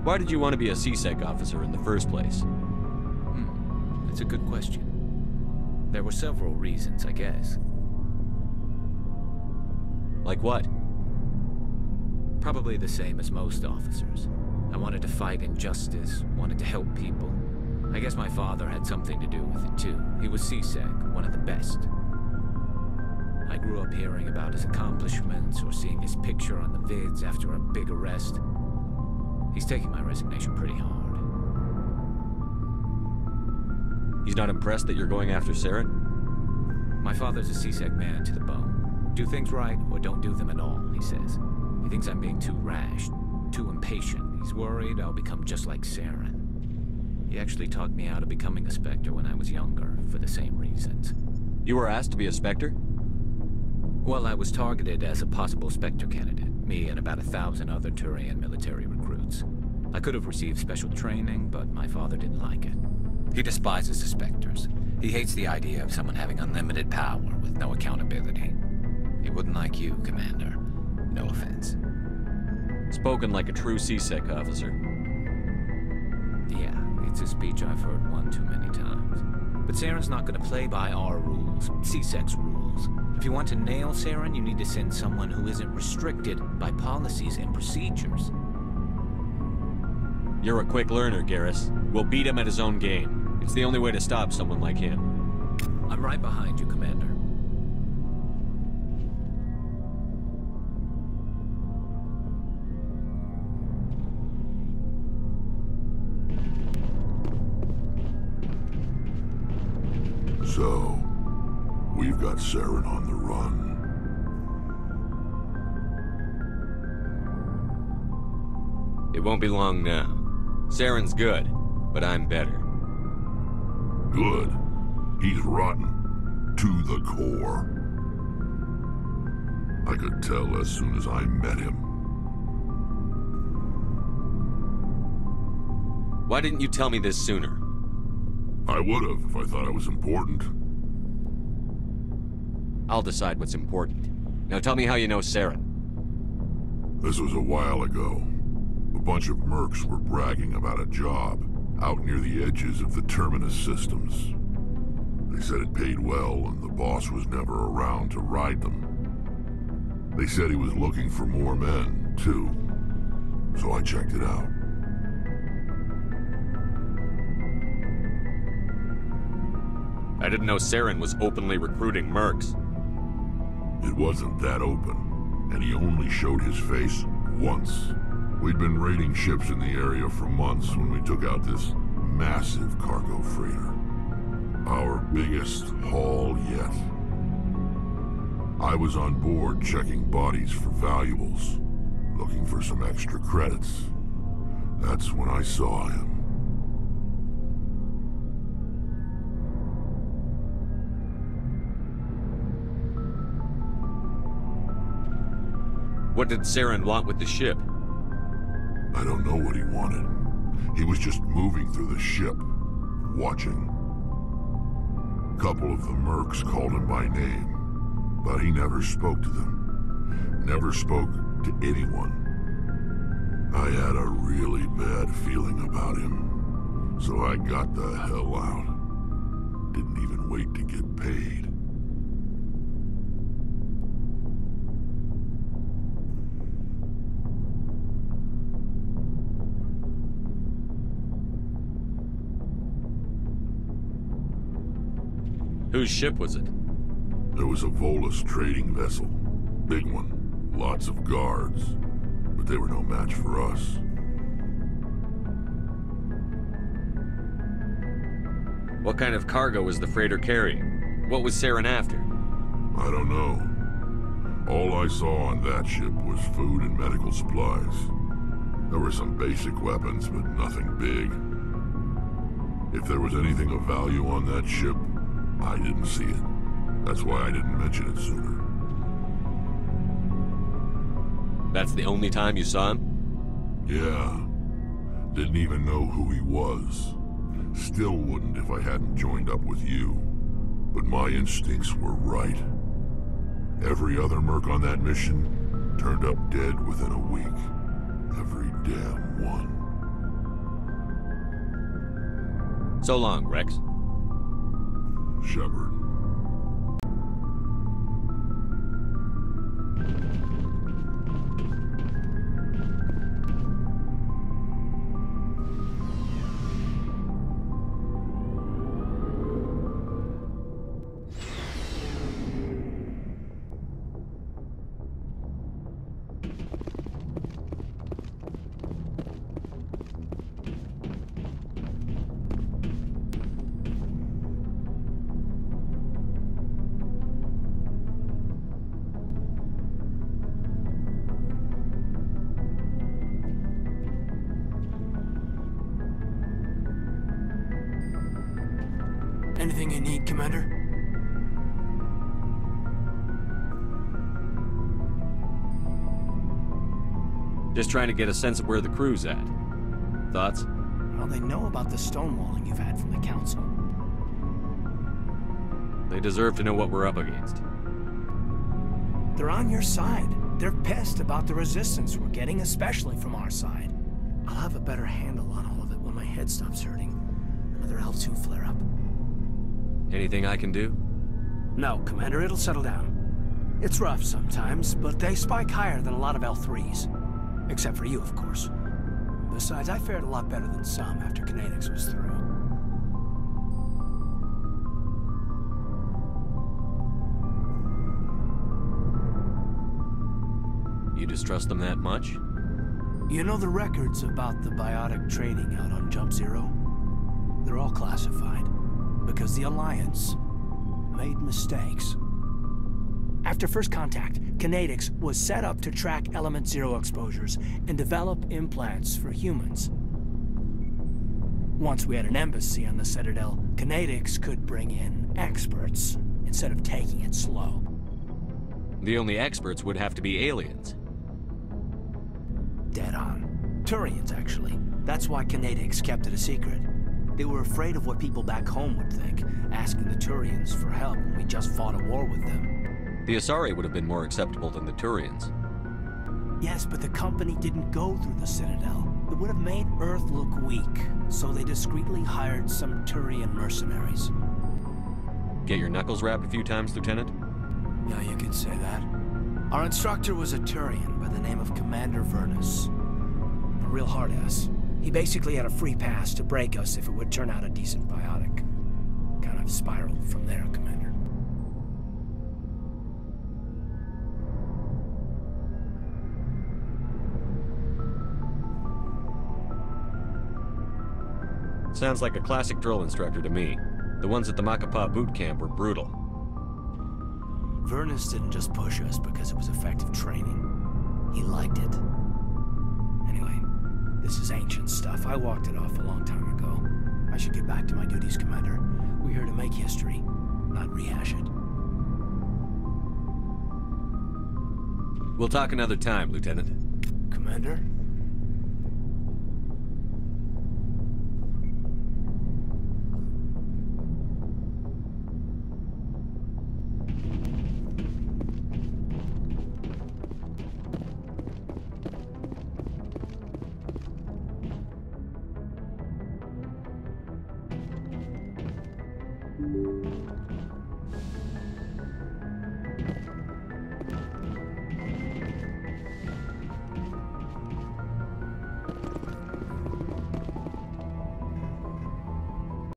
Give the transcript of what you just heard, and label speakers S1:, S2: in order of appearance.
S1: Why did you want to be a C-Sec officer in the first place?
S2: That's a good question. There were several reasons, I guess.
S1: Like what?
S2: Probably the same as most officers. I wanted to fight injustice, wanted to help people. I guess my father had something to do with it too. He was C-Sec, one of the best. I grew up hearing about his accomplishments or seeing his picture on the vids after a big arrest. He's taking my resignation pretty hard.
S1: He's not impressed that you're going after Saren?
S2: My father's a C-Sec man to the bone. Do things right or don't do them at all, he says. He thinks I'm being too rash, too impatient. He's worried I'll become just like Saren. He actually talked me out of becoming a Spectre when I was younger, for the same reasons.
S1: You were asked to be a Spectre?
S2: Well, I was targeted as a possible Spectre candidate, me and about 1,000 other Turian military recruits. I could have received special training, but my father didn't like it. He despises the Spectres. He hates the idea of someone having unlimited power with no accountability. He wouldn't like you, Commander. No offense.
S1: Spoken like a true C-Sec officer.
S2: Yeah, it's a speech I've heard one too many times. But Saren's not going to play by our rules, C-Sec's rules. If you want to nail Saren, you need to send someone who isn't restricted by policies and procedures.
S1: You're a quick learner, Garrus. We'll beat him at his own game. It's the only way to stop someone like him.
S2: I'm right behind you, Commander.
S3: So, we've got Saren on the run.
S1: It won't be long now. Saren's good, but I'm better.
S3: Good. He's rotten. To the core. I could tell as soon as I met him.
S1: Why didn't you tell me this sooner?
S3: I would've if I thought it was important.
S1: I'll decide what's important. Now tell me how you know Saren.
S3: This was a while ago. A bunch of mercs were bragging about a job out near the edges of the Terminus systems. They said it paid well and the boss was never around to ride them. They said he was looking for more men, too. So I checked it out.
S1: I didn't know Saren was openly recruiting mercs.
S3: It wasn't that open, and he only showed his face once. We'd been raiding ships in the area for months when we took out this massive cargo freighter. Our biggest haul yet. I was on board checking bodies for valuables, looking for some extra credits. That's when I saw him.
S1: What did Saren want with the ship?
S3: I don't know what he wanted. He was just moving through the ship, watching. A couple of the mercs called him by name, but he never spoke to them. Never spoke to anyone. I had a really bad feeling about him, so I got the hell out. Didn't even wait to get paid.
S1: Whose ship was it?
S3: There was a Volus trading vessel. Big one. Lots of guards. But they were no match for us.
S1: What kind of cargo was the freighter carrying? What was Saren after?
S3: I don't know. All I saw on that ship was food and medical supplies. There were some basic weapons, but nothing big. If there was anything of value on that ship, I didn't see it. That's why I didn't mention it sooner.
S1: That's the only time you saw him?
S3: Yeah. Didn't even know who he was. Still wouldn't if I hadn't joined up with you. But my instincts were right. Every other merc on that mission turned up dead within a week. Every damn one.
S1: So long, Wrex.
S3: Shepard.
S4: Anything you need, Commander?
S1: Just trying to get a sense of where the crew's at. Thoughts?
S4: Well, they know about the stonewalling you've had from the Council.
S1: They deserve to know what we're up against.
S4: They're on your side. They're pissed about the resistance we're getting, especially from our side. I'll have a better handle on all of it when my head stops hurting. Another L2 flare-up.
S1: Anything I can do?
S4: No, Commander, it'll settle down. It's rough sometimes, but they spike higher than a lot of L3s. Except for you, of course. Besides, I fared a lot better than some after Kinetics was through.
S1: You distrust them that much?
S4: You know the records about the biotic trading out on Jump Zero? They're all classified. Because the Alliance made mistakes. After first contact, Kinetics was set up to track Element Zero exposures and develop implants for humans. Once we had an embassy on the Citadel, Kinetics could bring in experts instead of taking it slow.
S1: The only experts would have to be aliens.
S4: Dead on. Turians, actually. That's why Kinetics kept it a secret. They were afraid of what people back home would think, asking the Turians for help when we just fought a war with them.
S1: The Asari would have been more acceptable than the Turians.
S4: Yes, but the company didn't go through the Citadel. It would have made Earth look weak, so they discreetly hired some Turian mercenaries.
S1: Get your knuckles rapped a few times, Lieutenant?
S4: Yeah, you could say that. Our instructor was a Turian by the name of Commander Vernus. A real hard-ass. He basically had a free pass to break us if it would turn out a decent biotic. Kind of spiraled from there, Commander.
S1: Sounds like a classic drill instructor to me. The ones at the Macapa boot camp were brutal.
S4: Vernus didn't just push us because it was effective training. He liked it. Anyway, this is ancient stuff. I walked it off a long time ago. I should get back to my duties, Commander. We're here to make history, not rehash it.
S1: We'll talk another time, Lieutenant.
S4: Commander?